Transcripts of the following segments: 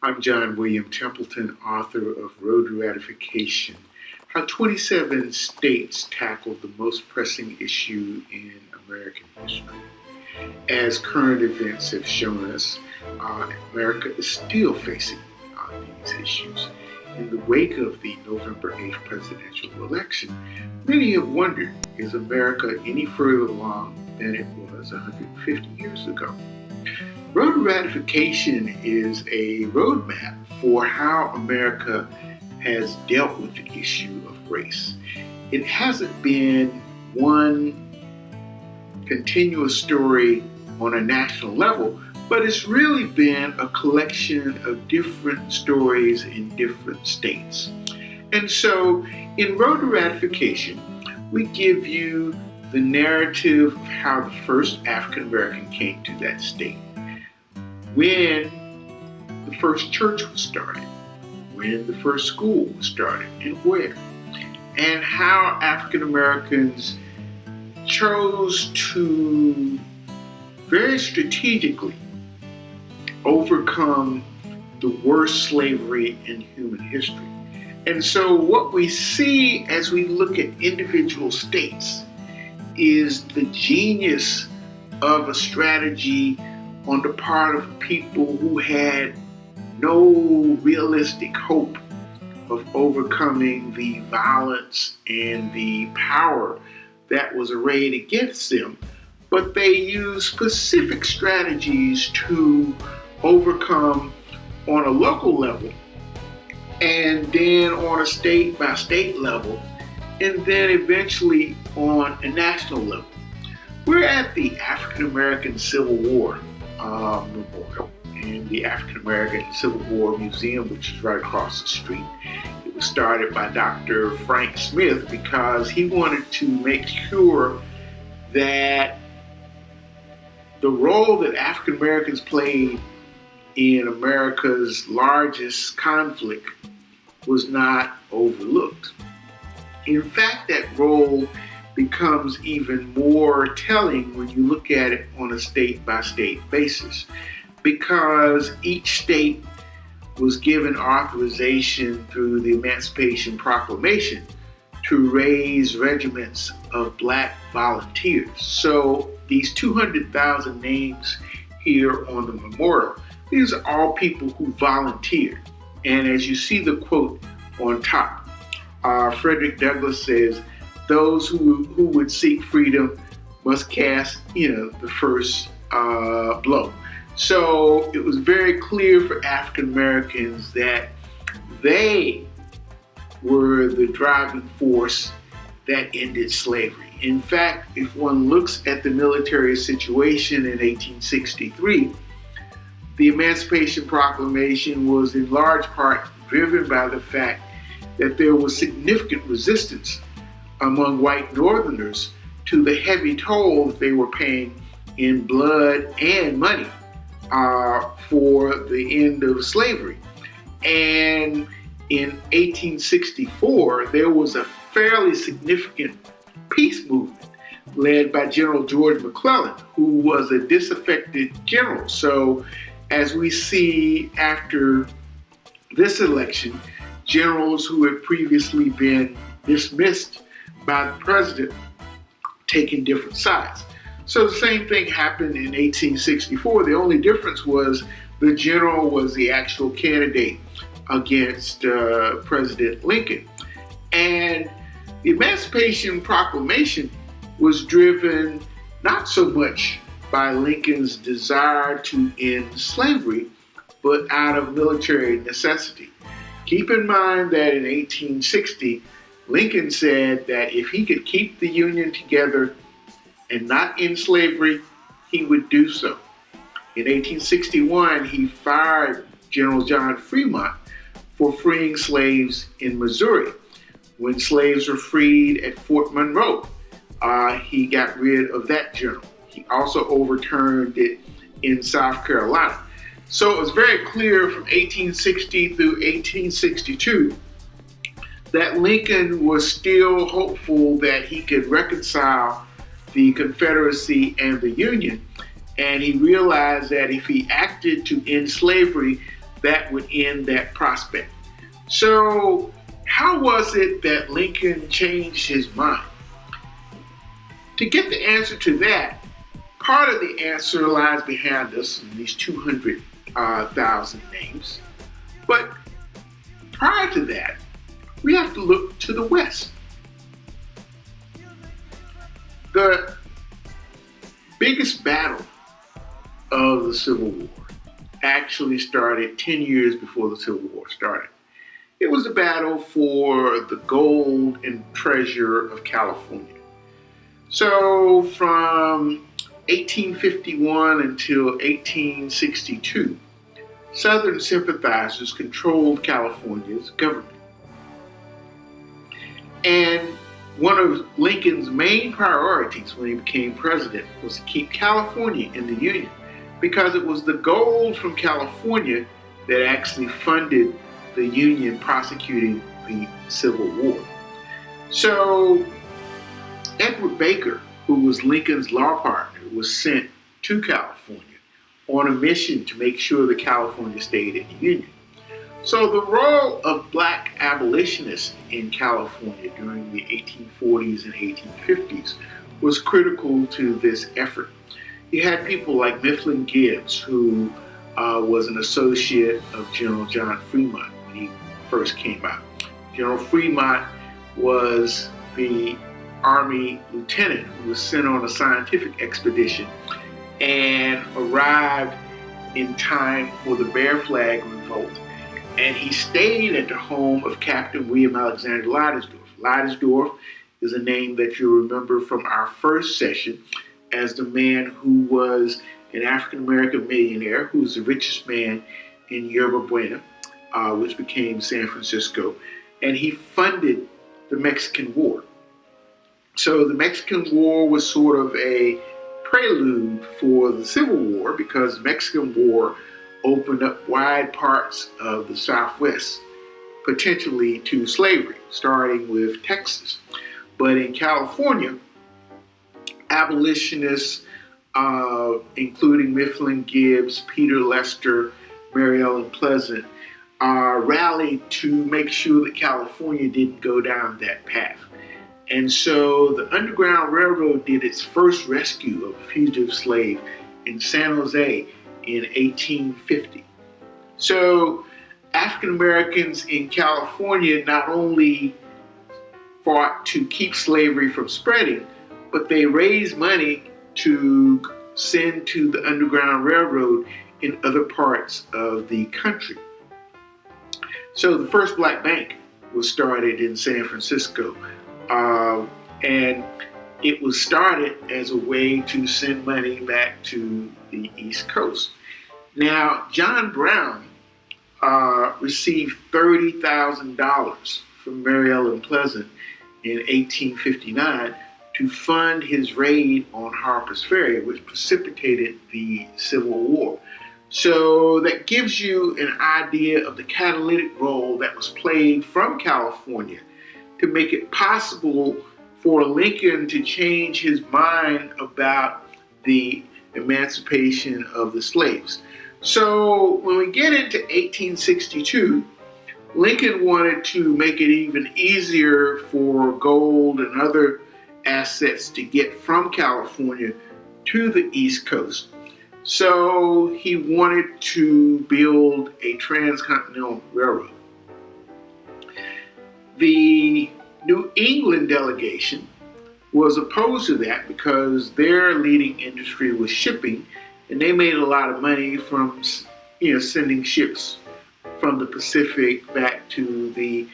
I'm John William Templeton, author of Road to Ratification: How 27 States Tackled the Most Pressing Issue in American History. As current events have shown us, America is still facing these issues. In the wake of the November 8th presidential election, many have wondered, is America any further along than it was 150 years ago? Road to Ratification is a roadmap for how America has dealt with the issue of race. It hasn't been one continuous story on a national level, but it's really been a collection of different stories in different states. And so in Road to Ratification, we give you the narrative of how the first African American came to that state, when the first church was started, when the first school was started, and where, and how African Americans chose to very strategically overcome the worst slavery in human history. And so what we see as we look at individual states is the genius of a strategy on the part of people who had no realistic hope of overcoming the violence and the power that was arrayed against them, but they used specific strategies to overcome on a local level, and then on a state by state level, and then eventually on a national level. We're at the African American Civil War Memorial and the African American Civil War Museum, which is right across the street. It was started by Dr. Frank Smith because he wanted to make sure that the role that African Americans played in America's largest conflict was not overlooked. In fact, that role becomes even more telling when you look at it on a state-by-state basis, because each state was given authorization through the Emancipation Proclamation to raise regiments of Black volunteers. So these 200,000 names here on the memorial, these are all people who volunteered. And as you see the quote on top, Frederick Douglass says, those who would seek freedom must cast, the first blow. So it was very clear for African Americans that they were the driving force that ended slavery. In fact, if one looks at the military situation in 1863, the Emancipation Proclamation was in large part driven by the fact that there was significant resistance among white Northerners to the heavy toll they were paying in blood and money for the end of slavery. And in 1864, there was a fairly significant peace movement led by General George McClellan, who was a disaffected general. So as we see after this election, generals who had previously been dismissed by the president taking different sides. So the same thing happened in 1864. The only difference was the general was the actual candidate against President Lincoln. And the Emancipation Proclamation was driven not so much by Lincoln's desire to end slavery, but out of military necessity. Keep in mind that in 1860, Lincoln said that if he could keep the Union together and not end slavery, he would do so. In 1861, he fired General John Fremont for freeing slaves in Missouri. When slaves were freed at Fort Monroe, he got rid of that general. He also overturned it in South Carolina. So it was very clear from 1860 through 1862 that Lincoln was still hopeful that he could reconcile the Confederacy and the Union. And he realized that if he acted to end slavery, that would end that prospect. So how was it that Lincoln changed his mind? To get the answer to that, part of the answer lies behind us in these 200,000 names. But prior to that, we have to look to the West. The biggest battle of the Civil War actually started 10 years before the Civil War started. It was a battle for the gold and treasure of California. So from 1851 until 1862, Southern sympathizers controlled California's government. And one of Lincoln's main priorities when he became president was to keep California in the Union, because it was the gold from California that actually funded the Union prosecuting the Civil War. So Edward Baker, who was Lincoln's law partner, was sent to California on a mission to make sure that California stayed in the Union. So the role of black abolitionists in California during the 1840s and 1850s was critical to this effort. You had people like Mifflin Gibbs, who was an associate of General John Fremont when he first came out. General Fremont was the Army lieutenant who was sent on a scientific expedition and arrived in time for the Bear Flag Revolt. And he stayed at the home of Captain William Alexander Leidesdorff. Leidesdorff is a name that you'll remember from our first session as the man who was an African-American millionaire who was the richest man in Yerba Buena, which became San Francisco. And he funded the Mexican War. So the Mexican War was sort of a prelude for the Civil War, because the Mexican War opened up wide parts of the Southwest, potentially to slavery, starting with Texas. But in California, abolitionists, including Mifflin Gibbs, Peter Lester, Mary Ellen Pleasant, rallied to make sure that California didn't go down that path. And so the Underground Railroad did its first rescue of a fugitive slave in San Jose in 1850. So African Americans in California not only fought to keep slavery from spreading, but they raised money to send to the Underground Railroad in other parts of the country. So the first black bank was started in San Francisco. And it was started as a way to send money back to the East Coast. Now, John Brown received $30,000 from Mary Ellen Pleasant in 1859 to fund his raid on Harper's Ferry, which precipitated the Civil War. So that gives you an idea of the catalytic role that was played from California to make it possible for Lincoln to change his mind about the emancipation of the slaves. So when we get into 1862, Lincoln wanted to make it even easier for gold and other assets to get from California to the East Coast. So he wanted to build a transcontinental railroad. The New England delegation was opposed to that because their leading industry was shipping, and they made a lot of money from sending ships from the Pacific back to the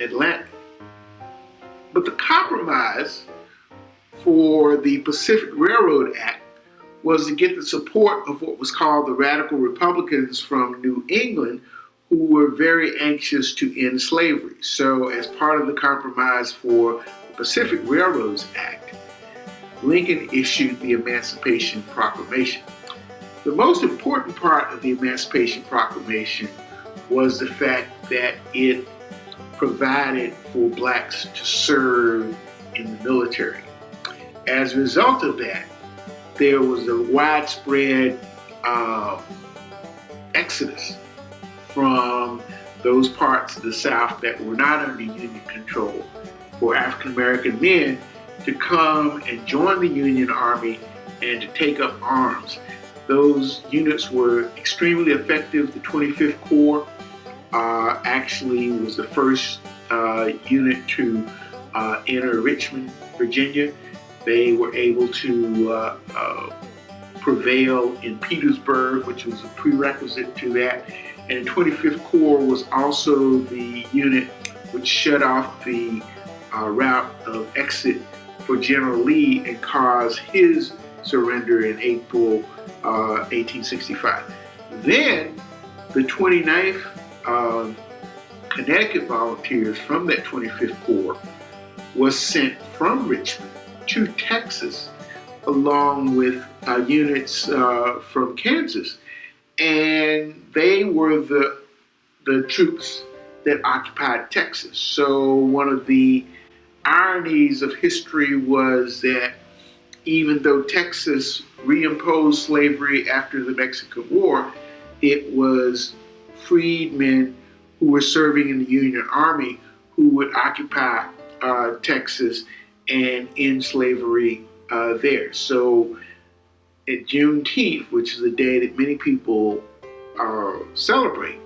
Atlantic. But the compromise for the Pacific Railroad Act was to get the support of what was called the Radical Republicans from New England, who were very anxious to end slavery. So as part of the compromise for the Pacific Railroads Act, Lincoln issued the Emancipation Proclamation. The most important part of the Emancipation Proclamation was the fact that it provided for blacks to serve in the military. As a result of that, there was a widespread exodus from those parts of the South that were not under Union control for African American men to come and join the Union Army and to take up arms. Those units were extremely effective. The 25th Corps actually was the first unit to enter Richmond, Virginia. They were able to prevail in Petersburg, which was a prerequisite to that. And the 25th Corps was also the unit which shut off the route of exit for General Lee and caused his surrender in April 1865. Then the 29th Connecticut Volunteers from that 25th Corps was sent from Richmond to Texas along with units from Kansas. And they were the troops that occupied Texas. So one of the ironies of history was that even though Texas reimposed slavery after the Mexican War, it was freedmen who were serving in the Union Army who would occupy Texas and end slavery there. So at Juneteenth, which is a day that many people celebrate,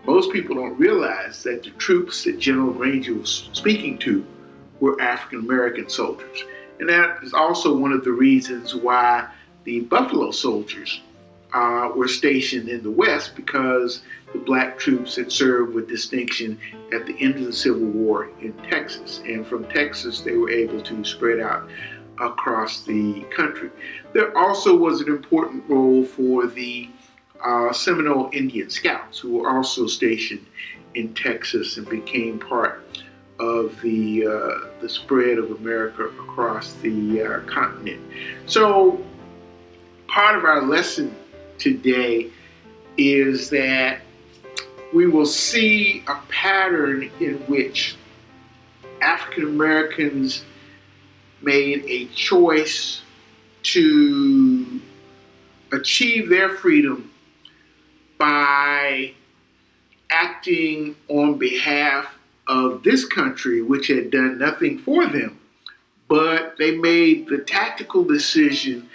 most people don't realize that the troops that General Granger was speaking to were African American soldiers. And that is also one of the reasons why the Buffalo Soldiers were stationed in the West, because the black troops had served with distinction at the end of the Civil War in Texas. And from Texas, they were able to spread out across the country. There also was an important role for the Seminole Indian Scouts, who were also stationed in Texas and became part of the spread of America across the continent. So part of our lesson today is that we will see a pattern in which African Americans made a choice to achieve their freedom by acting on behalf of this country, which had done nothing for them, but they made the tactical decision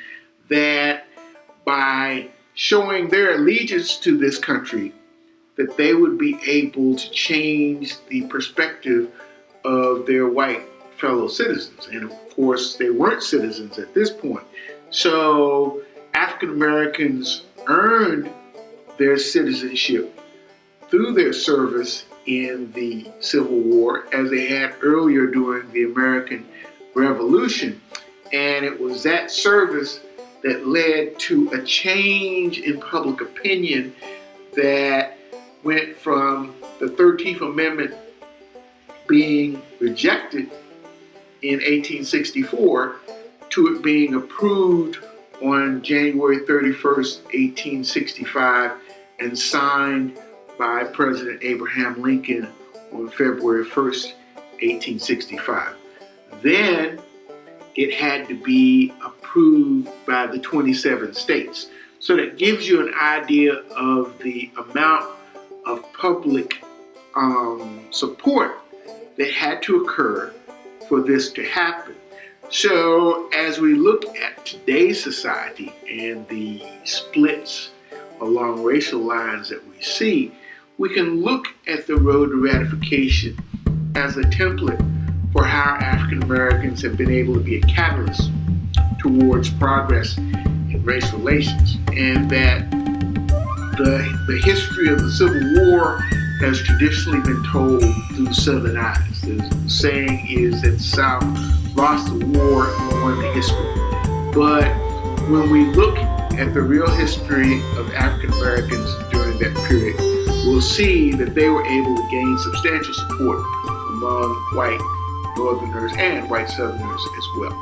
that by showing their allegiance to this country, that they would be able to change the perspective of their white fellow citizens. And of course, they weren't citizens at this point. So African Americans earned their citizenship through their service in the Civil War, as they had earlier during the American Revolution. And it was that service that led to a change in public opinion that went from the 13th Amendment being rejected in 1864 to it being approved on January 31st, 1865, and signed by President Abraham Lincoln on February 1st, 1865. Then it had to be approved by the 27 states. So that gives you an idea of the amount of public support that had to occur for this to happen. So as we look at today's society and the splits along racial lines that we see, we can look at the road to ratification as a template for how African Americans have been able to be a catalyst towards progress in race relations, and that the history of the Civil War has traditionally been told through Southern eyes. The saying is that the South lost the war and won the history. But when we look at the real history of African Americans during that period, we'll see that they were able to gain substantial support among white Northerners and white Southerners as well.